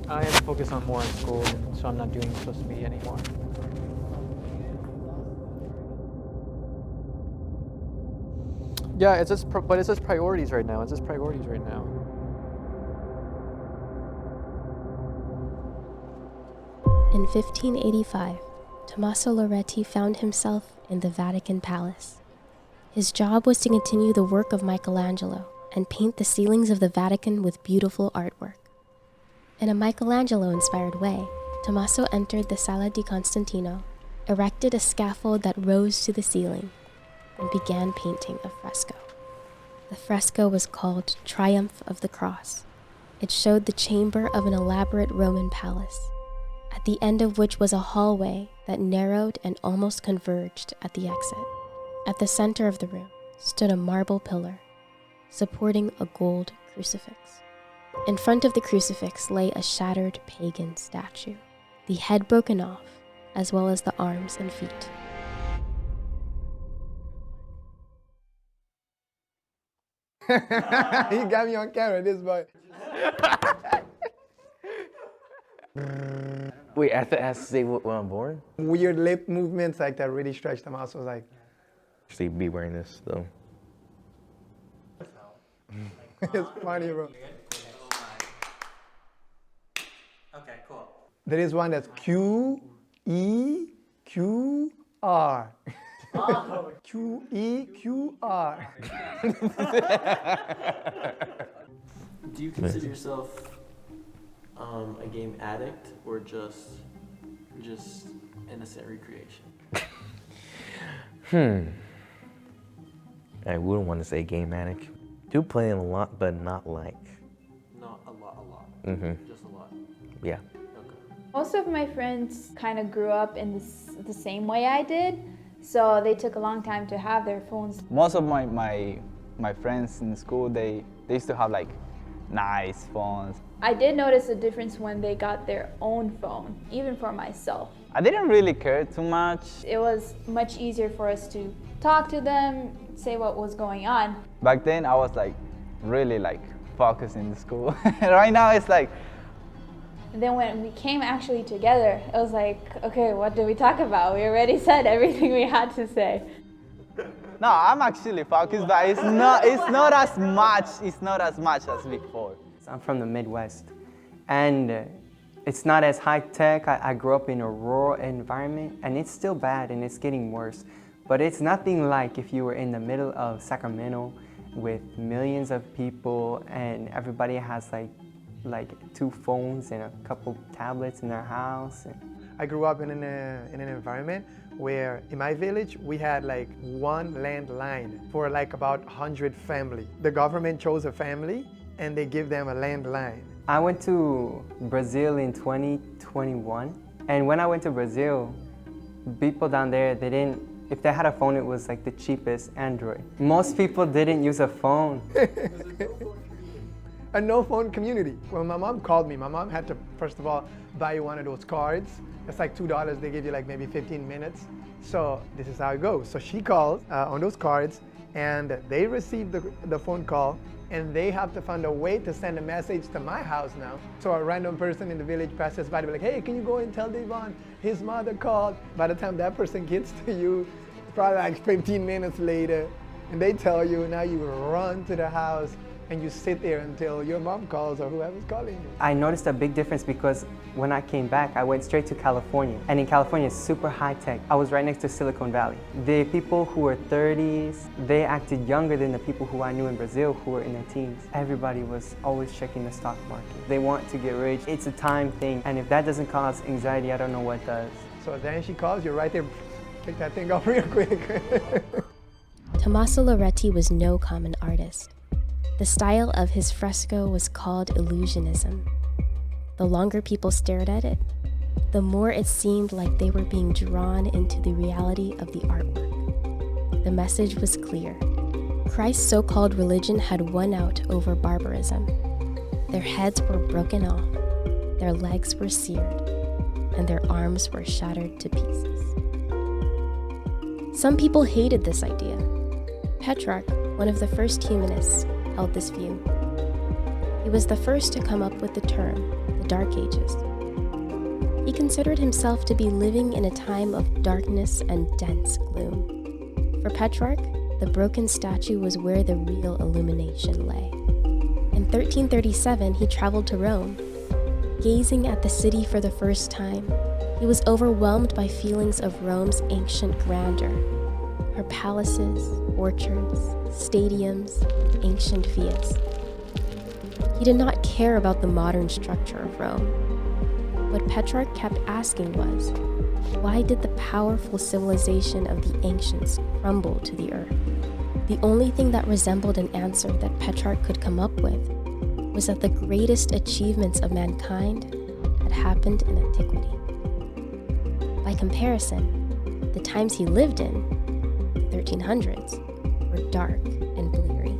I have to focus on more in school, so I'm not doing social media anymore. Yeah, it's just priorities right now. It's just priorities right now. In 1585, Tommaso Loretti found himself in the Vatican Palace. His job was to continue the work of Michelangelo and paint the ceilings of the Vatican with beautiful artwork. In a Michelangelo-inspired way, Tommaso entered the Sala di Constantino, erected a scaffold that rose to the ceiling, and began painting a fresco. The fresco was called Triumph of the Cross. It showed the chamber of an elaborate Roman palace, at the end of which was a hallway that narrowed and almost converged at the exit. At the center of the room stood a marble pillar, supporting a gold crucifix. In front of the crucifix lay a shattered pagan statue, the head broken off, as well as the arms and feet. He got me on camera, this boy. Wait, I have to say when I'm born? Weird lip movements like that really stretched them out, so I was like... Actually be wearing this, though. It's funny, bro. Okay, cool. There is one that's Q-E-Q-R. Oh. Q-E-Q-R. Do you consider yourself a game addict or just innocent recreation? I wouldn't want to say game addict. Do play a lot, but not like. Not a lot. Mm-hmm. Just a lot. Yeah. Okay. Most of my friends kind of grew up in the same way I did, so they took a long time to have their phones. Most of my friends in school, they used to have like nice phones. I did notice a difference when they got their own phone, even for myself. I didn't really care too much. It was much easier for us to talk to them, say what was going on. Back then, I was like really like focused in school. Right now, it's like. And then when we came actually together, it was like, okay, what did we talk about? We already said everything we had to say. No, I'm actually focused, but it's not as much as before. I'm from the Midwest, and it's not as high tech. I grew up in a rural environment, and it's still bad, and it's getting worse. But it's nothing like if you were in the middle of Sacramento with millions of people, and everybody has like 2 phones and a couple tablets in their house. I grew up in an environment where in my village we had like 1 landline for like about 100 family. The government chose a family and they give them a landline. I went to Brazil in 2021, and when I went to Brazil, people down there, if they had a phone, it was like the cheapest Android. Most people didn't use a phone. A no phone community. When my mom called me, my mom had to, first of all, buy you one of those cards. It's like $2, they give you like maybe 15 minutes. So this is how it goes. So she calls on those cards and they receive the phone call and they have to find a way to send a message to my house now. So a random person in the village passes by, they're like, hey, can you go and tell Devon his mother called? By the time that person gets to you, it's probably like 15 minutes later, and they tell you, now you run to the house and you sit there until your mom calls or whoever's calling you. I noticed a big difference because when I came back, I went straight to California. And in California, it's super high tech. I was right next to Silicon Valley. The people who were 30s, they acted younger than the people who I knew in Brazil who were in their teens. Everybody was always checking the stock market. They want to get rich. It's a time thing. And if that doesn't cause anxiety, I don't know what does. So then she calls you right there, pick that thing up real quick. Tommaso Loretti was no common artist. The style of his fresco was called illusionism. The longer people stared at it, the more it seemed like they were being drawn into the reality of the artwork. The message was clear. Christ's so-called religion had won out over barbarism. Their heads were broken off, their legs were seared, and their arms were shattered to pieces. Some people hated this idea. Petrarch, one of the first humanists, held this view. He was the first to come up with the term, the Dark Ages. He considered himself to be living in a time of darkness and dense gloom. For Petrarch, the broken statue was where the real illumination lay. In 1337, he traveled to Rome. Gazing at the city for the first time, he was overwhelmed by feelings of Rome's ancient grandeur. Her palaces, orchards, stadiums, ancient fields. He did not care about the modern structure of Rome. What Petrarch kept asking was, why did the powerful civilization of the ancients crumble to the earth? The only thing that resembled an answer that Petrarch could come up with was that the greatest achievements of mankind had happened in antiquity. By comparison, the times he lived in, the 1300s, were dark and bleary.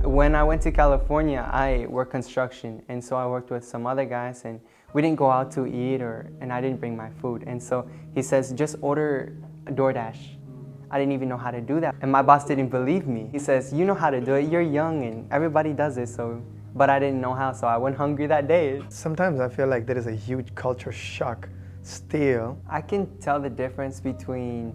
When I went to California, I worked construction, and so I worked with some other guys, and we didn't go out to eat, and I didn't bring my food. And so he says, just order a DoorDash. I didn't even know how to do that. And my boss didn't believe me. He says, you know how to do it, you're young, and everybody does it, but I didn't know how, so I went hungry that day. Sometimes I feel like there is a huge culture shock still. I can tell the difference between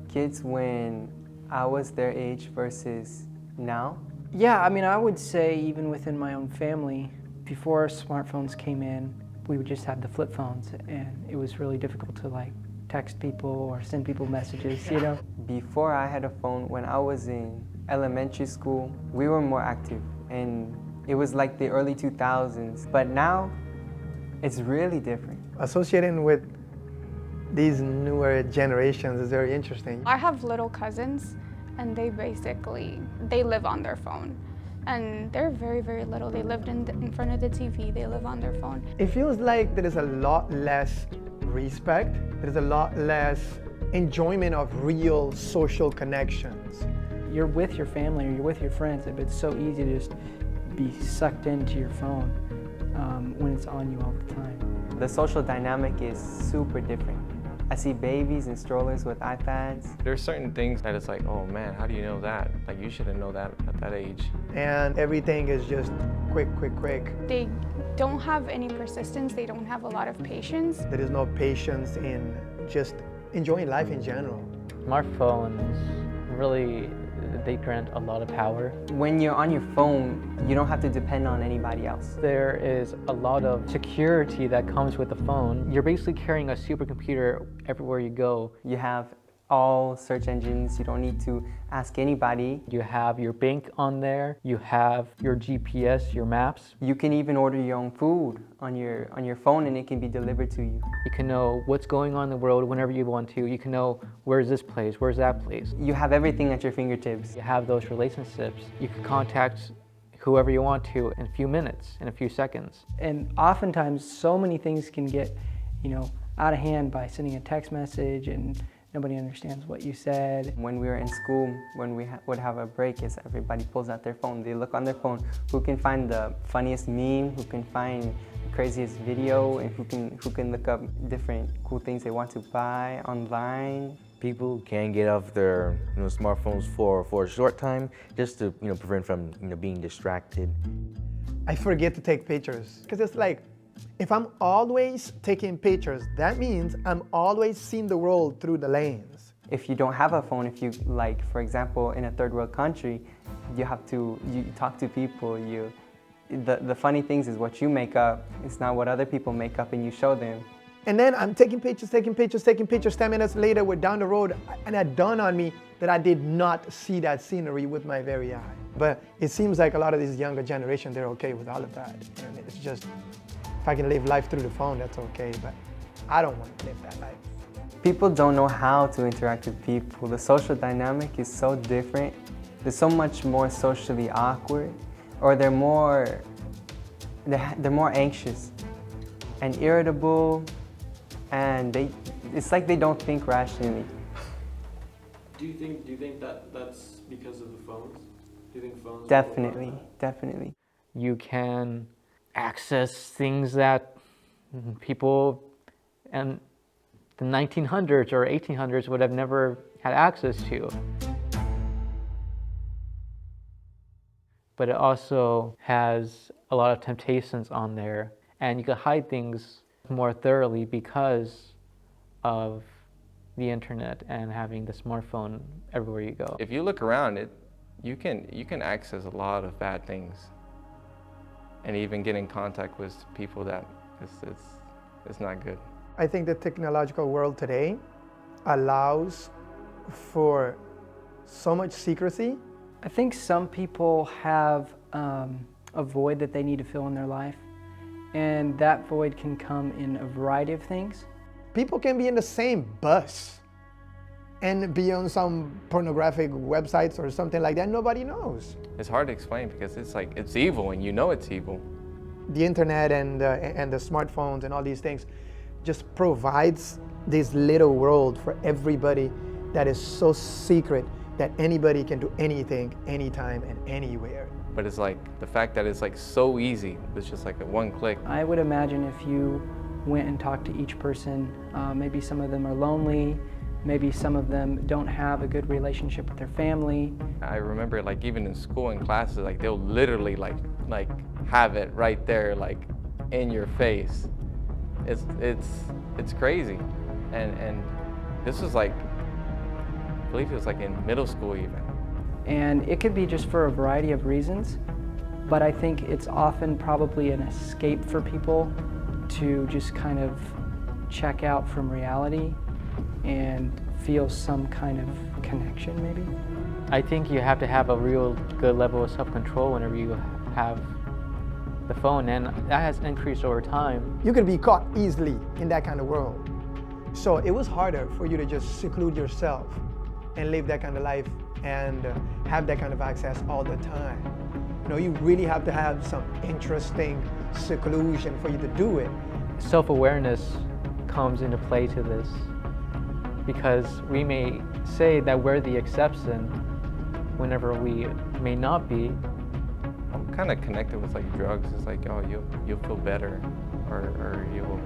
kids when I was their age versus now. Yeah, I mean, I would say even within my own family, before smartphones came in, we would just have the flip phones, and it was really difficult to like text people or send people messages, you know? Before I had a phone, when I was in elementary school, we were more active, and it was like the early 2000s. But now, it's really different. Associating with these newer generations is very interesting. I have little cousins, and they live on their phone. And they're very, very little. They lived in front of the TV, they live on their phone. It feels like there is a lot less respect, there's a lot less enjoyment of real social connections. You're with your family or you're with your friends, but it's so easy to just be sucked into your phone when it's on you all the time. The social dynamic is super different. I see babies in strollers with iPads. There's certain things that it's like, oh man, how do you know that? Like you should have known that at that age. And everything is just quick. They don't have any persistence, they don't have a lot of patience. There is no patience in just enjoying life in general. Smartphones really, they grant a lot of power. When you're on your phone, you don't have to depend on anybody else. There is a lot of security that comes with the phone. You're basically carrying a supercomputer everywhere you go. You have all search engines. You don't need to ask anybody. You have your bank on there. You have your GPS, your maps. You can even order your own food on your phone, and it can be delivered to you. You can know what's going on in the world whenever you want to. You can know where's this place, where's that place. You have everything at your fingertips. You have those relationships. You can contact whoever you want to in a few minutes, in a few seconds. And oftentimes, so many things can get, out of hand by sending a text message and nobody understands what you said. When we were in school, when we would have a break, is everybody pulls out their phone. They look on their phone. Who can find the funniest meme? Who can find the craziest video? And who can look up different cool things they want to buy online? People can get off their smartphones for a short time just to prevent from being distracted. I forget to take pictures because it's like, if I'm always taking pictures, that means I'm always seeing the world through the lens. If you don't have a phone, if you, like, for example, in a third world country, you talk to people, the funny things is what you make up, it's not what other people make up, and you show them. And then I'm taking pictures. 10 minutes later, we're down the road, and it dawned on me that I did not see that scenery with my very eye. But it seems like a lot of this younger generation, they're okay with all of that. And it's just, if I can live life through the phone, that's okay, but I don't want to live that life. People don't know how to interact with people. The social dynamic is so different. They're so much more socially awkward, or they're more anxious and irritable, and it's like they don't think rationally. Do you think that's because of the phones? Do you think phones? Definitely. You can access things that people in the 1900s or 1800s would have never had access to. but it also has a lot of temptations on there, and you can hide things more thoroughly because of the internet and having the smartphone everywhere you go. If you look around, you can access a lot of bad things, and even get in contact with people that it's not good. I think the technological world today allows for so much secrecy. I think some people have a void that they need to fill in their life, and that void can come in a variety of things. People can be in the same bus and be on some pornographic websites or something like that. Nobody knows. It's hard to explain because it's like, it's evil and you know it's evil. The internet and the smartphones and all these things just provides this little world for everybody that is so secret that anybody can do anything, anytime and anywhere. But it's like the fact that it's like so easy, it's just like a one click. I would imagine if you went and talked to each person, maybe some of them are lonely, maybe some of them don't have a good relationship with their family. I remember like even in school and classes, like they'll literally like have it right there, like in your face. It's crazy. And this was like, I believe it was like in middle school even. And it could be just for a variety of reasons, but I think it's often probably an escape for people to just kind of check out from reality and feel some kind of connection maybe. I think you have to have a real good level of self-control whenever you have the phone, and that has increased over time. You could be caught easily in that kind of world. So it was harder for you to just seclude yourself and live that kind of life and have that kind of access all the time. You know, you really have to have some interesting seclusion for you to do it. Self-awareness comes into play to this because we may say that we're the exception whenever we may not be. I'm kind of connected with like drugs. It's like, oh, you'll feel better, or you'll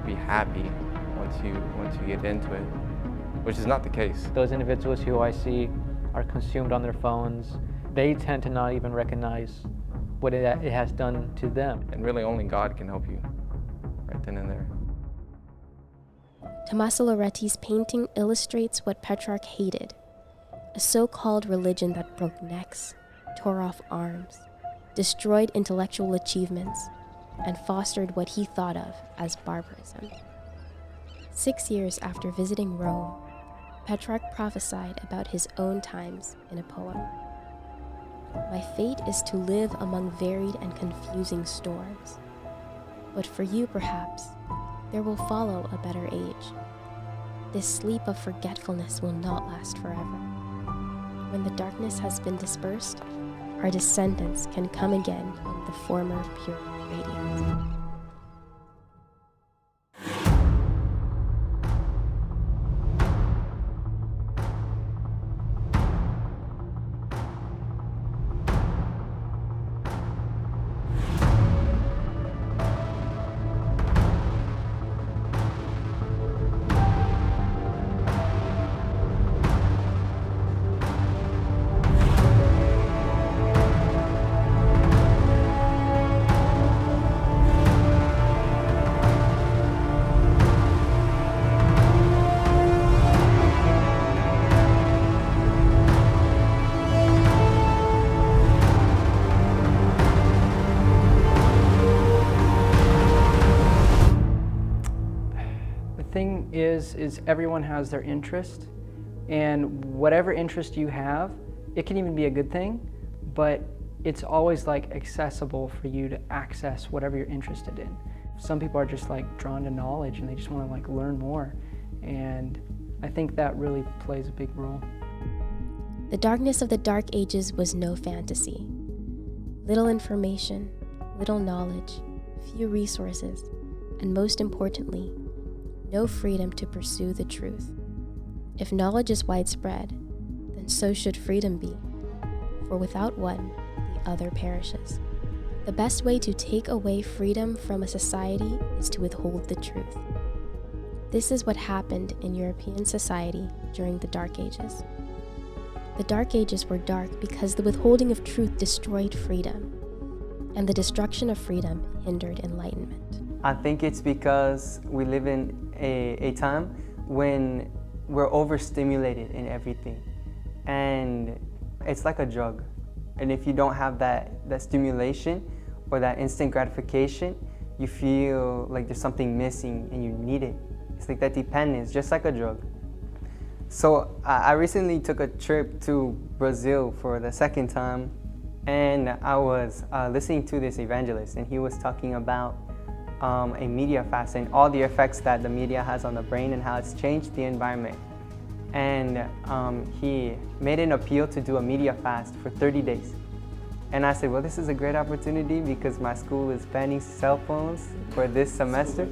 be happy once you get into it, which is not the case. Those individuals who I see are consumed on their phones, they tend to not even recognize what it has done to them. And really only God can help you right then and there. Tommaso Loretti's painting illustrates what Petrarch hated, a so-called religion that broke necks, tore off arms, destroyed intellectual achievements, and fostered what he thought of as barbarism. 6 years after visiting Rome, Petrarch prophesied about his own times in a poem. My fate is to live among varied and confusing storms. But for you, perhaps, there will follow a better age. This sleep of forgetfulness will not last forever. When the darkness has been dispersed, our descendants can come again in the former pure radiance. Is everyone has their interest, and whatever interest you have, it can even be a good thing, but it's always like accessible for you to access whatever you're interested in. Some people are just like drawn to knowledge and they just want to like learn more, and I think that really plays a big role. The darkness of the Dark Ages was no fantasy. Little information, little knowledge, few resources, and most importantly, no freedom to pursue the truth. If knowledge is widespread, then so should freedom be, for without one, the other perishes. The best way to take away freedom from a society is to withhold the truth. This is what happened in European society during the Dark Ages. The Dark Ages were dark because the withholding of truth destroyed freedom, and the destruction of freedom hindered enlightenment. I think it's because we live in a time when we're overstimulated in everything. And it's like a drug. And if you don't have that stimulation or that instant gratification, you feel like there's something missing and you need it. It's like that dependence, just like a drug. So I recently took a trip to Brazil for the second time, and I was listening to this evangelist, and he was talking about a media fast and all the effects that the media has on the brain and how it's changed the environment. And he made an appeal to do a media fast for 30 days. And I said, well, this is a great opportunity because my school is banning cell phones for this semester.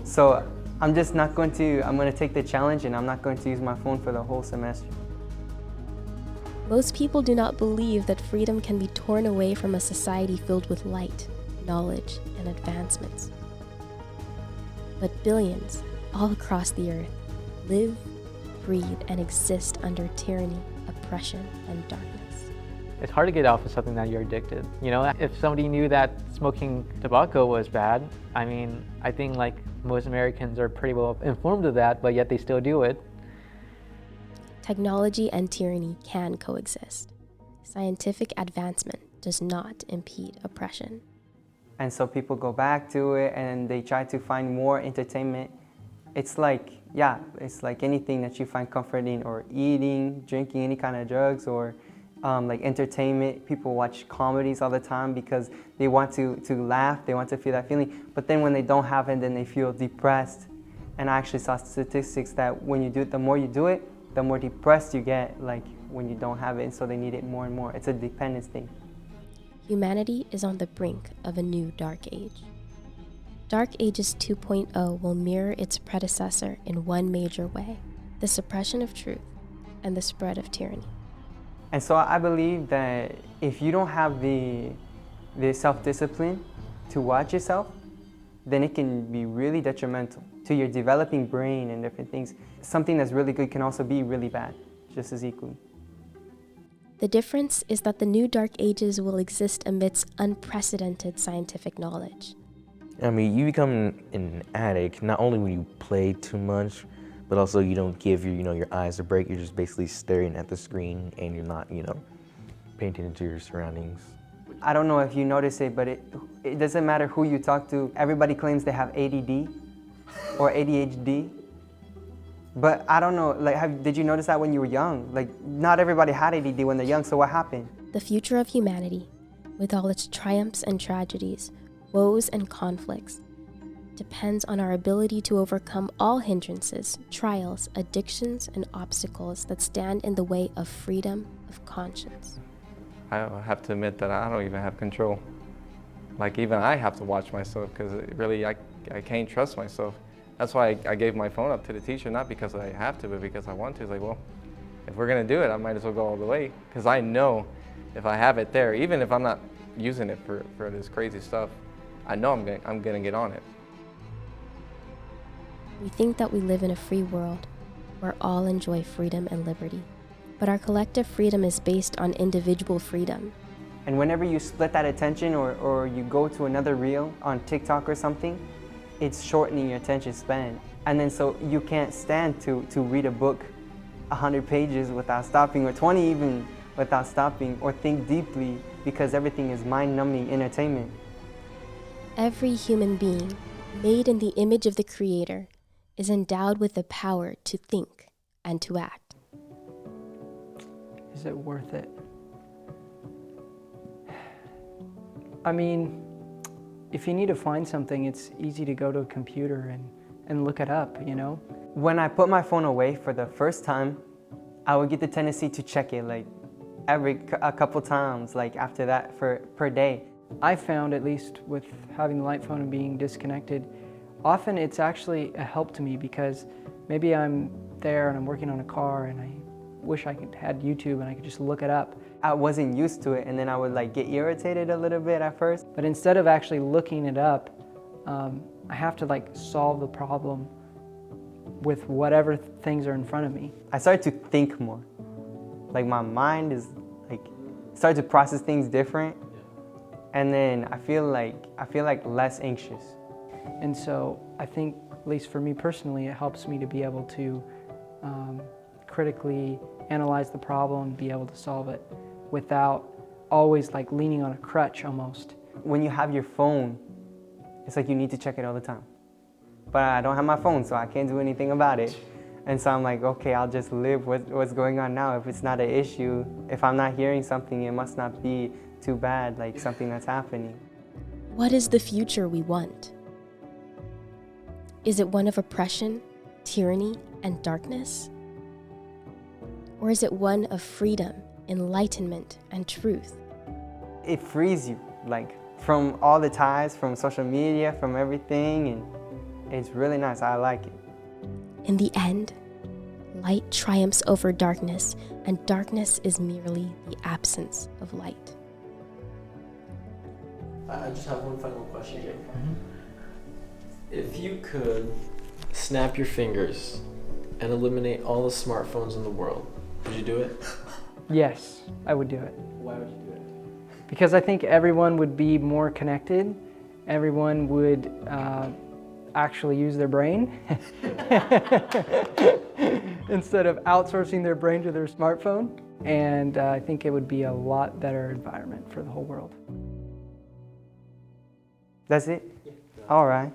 So I'm going to take the challenge and I'm not going to use my phone for the whole semester. Most people do not believe that freedom can be torn away from a society filled with light, knowledge, and advancements. But billions, all across the earth, live, breathe, and exist under tyranny, oppression, and darkness. It's hard to get off of something that you're addicted. You know, if somebody knew that smoking tobacco was bad, I mean, I think like most Americans are pretty well informed of that, but yet they still do it. Technology and tyranny can coexist. Scientific advancement does not impede oppression. And so people go back to it and they try to find more entertainment. It's like anything that you find comforting, or eating, drinking any kind of drugs, or like entertainment. People watch comedies all the time because they want to laugh, they want to feel that feeling. But then when they don't have it, then they feel depressed. And I actually saw statistics that when you do it, the more you do it, the more depressed you get, like when you don't have it, and so they need it more and more. It's a dependence thing. Humanity is on the brink of a new dark age. Dark Ages 2.0 will mirror its predecessor in one major way: the suppression of truth and the spread of tyranny. And so I believe that if you don't have the self-discipline to watch yourself, then it can be really detrimental to your developing brain and different things. Something that's really good can also be really bad, just as equally. The difference is that the new Dark Ages will exist amidst unprecedented scientific knowledge. I mean, you become an addict not only when you play too much, but also you don't give your eyes a break. You're just basically staring at the screen and you're not, paying attention to your surroundings. I don't know if you notice it, but it doesn't matter who you talk to. Everybody claims they have ADD or ADHD. But I don't know, did you notice that when you were young? Like, not everybody had ADD when they're young, so what happened? The future of humanity, with all its triumphs and tragedies, woes and conflicts, depends on our ability to overcome all hindrances, trials, addictions, and obstacles that stand in the way of freedom of conscience. I have to admit that I don't even have control. Like, even I have to watch myself because really I can't trust myself. That's why I gave my phone up to the teacher, not because I have to, but because I want to. It's like, well, if we're gonna do it, I might as well go all the way. Because I know if I have it there, even if I'm not using it for this crazy stuff, I know I'm gonna get on it. We think that we live in a free world where all enjoy freedom and liberty. But our collective freedom is based on individual freedom. And whenever you split that attention or you go to another reel on TikTok or something, it's shortening your attention span. And then so you can't stand to read a book 100 pages without stopping, or 20 even without stopping, or think deeply, because everything is mind-numbing entertainment. Every human being, made in the image of the Creator, is endowed with the power to think and to act. Is it worth it? I mean, if you need to find something, it's easy to go to a computer and look it up, When I put my phone away for the first time, I would get the tendency to check it like a couple times, like after that per day. I found, at least with having the light phone and being disconnected, often it's actually a help to me, because maybe I'm there and I'm working on a car and I wish I had YouTube and I could just look it up. I wasn't used to it, and then I would get irritated a little bit at first. But instead of actually looking it up, I have to solve the problem with whatever things are in front of me. I started to think more. Like my mind is like start to process things different, and then I feel like less anxious. And so I think, at least for me personally, it helps me to be able to critically analyze the problem and be able to solve it without always like leaning on a crutch almost. When you have your phone, it's like you need to check it all the time. But I don't have my phone, so I can't do anything about it. And so I'm like, okay, I'll just live with what's going on now. If it's not an issue, if I'm not hearing something, it must not be too bad, like something that's happening. What is the future we want? Is it one of oppression, tyranny, and darkness? Or is it one of freedom, enlightenment, and truth? It frees you, like from all the ties, from social media, from everything, and it's really nice. I like it. In the end, light triumphs over darkness, and darkness is merely the absence of light. I just have one final question here. If you could snap your fingers and eliminate all the smartphones in the world, would you do it? Yes, I would do it. Why would you do it? Because I think everyone would be more connected. Everyone would actually use their brain instead of outsourcing their brain to their smartphone. And I think it would be a lot better environment for the whole world. That's it? Yeah. All right.